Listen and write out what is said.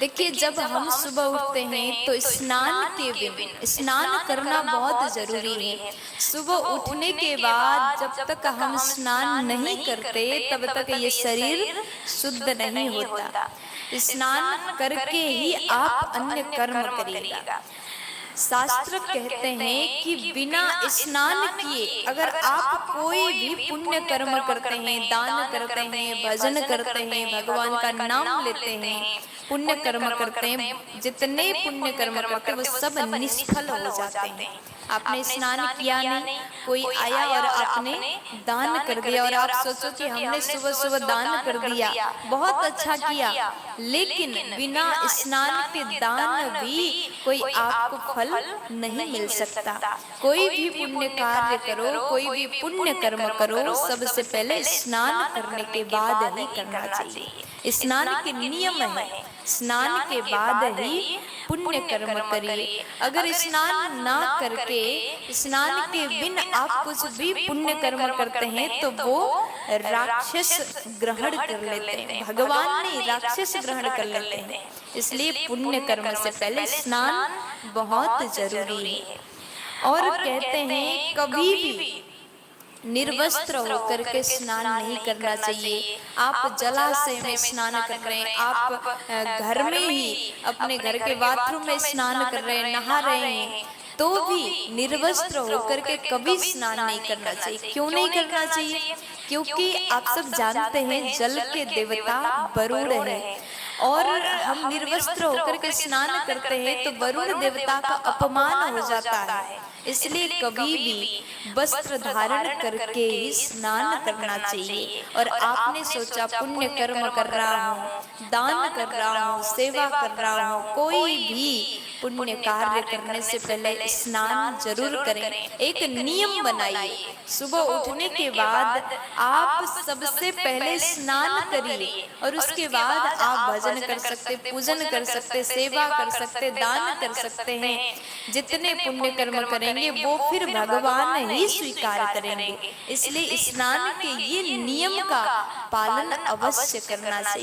देखिए, जब हम सुबह उठते हैं तो स्नान करना बहुत जरूरी है। सुबह उठने के बाद जब तक हम स्नान नहीं करते तब तक ये शरीर शुद्ध नहीं होता। स्नान करके ही आप अन्य कर्म करिएगा। शास्त्र कहते हैं कि बिना स्नान किए अगर आप कोई भी पुण्य कर्म करते हैं, दान करते हैं, भजन करते हैं, भगवान का नाम लेते हैं, पुण्य कर्म करते हैं, जितने पुण्य कर्म करते हैं वो सब निष्फल हो जाते हैं। आपने स्नान किया नहीं, कोई आया और आपने दान कर दिया और आप सोचो कि हमने सुबह सुबह दान कर दिया, बहुत अच्छा किया, लेकिन बिना स्नान के दान भी कोई आपको फल नहीं मिल सकता। कोई भी पुण्य कार्य करो, कोई भी पुण्य कर्म करो, सबसे पहले स्नान करने के बाद ही करना चाहिए। स्नान के नियम है, स्नान के बाद ही पुण्य कर्म करिए। अगर स्नान ना करके, स्नान के बिन आप कुछ भी पुण्य कर्म करते हैं तो वो राक्षस ग्रहण कर लेते हैं, भगवान नहीं राक्षस ग्रहण कर लेते हैं। इसलिए पुण्य कर्म से पहले स्नान बहुत जरूरी है। और कहते हैं कभी भी निर्वस्त्र होकर के स्नान नहीं करना चाहिए। आप जलाशय में स्नान कर रहे हैं, आप घर में ही अपने घर के बाथरूम में स्नान कर रहे हैं, नहा रहे हैं, तो भी निर्वस्त्र होकर के कभी स्नान नहीं करना चाहिए। क्यों नहीं करना चाहिए? क्योंकि आप सब जानते हैं जल के देवता वरुण है, और हम निर्वस्त्र होकर के स्नान करते हैं तो वरुण देवता का अपमान हो जाता है। इसलिए कभी भी वस्त्र धारण करके ही स्नान करना चाहिए। और आपने सोचा पुण्य कर्म कर रहा हूँ, दान कर रहा हूँ, सेवा कर रहा हूँ, कोई भी पुण्य कार्य करने से पहले स्नान जरूर करें। एक नियम बनाइए, सुबह उठने के बाद आप सबसे पहले स्नान करिए और उसके बाद आप भजन कर सकते, पूजन कर सकते, सेवा कर सकते, दान कर सकते हैं। जितने पुण्य कर्म करेंगे वो फिर भगवान ही स्वीकार करेंगे। इसलिए स्नान के ये नियम का पालन अवश्य करना चाहिए।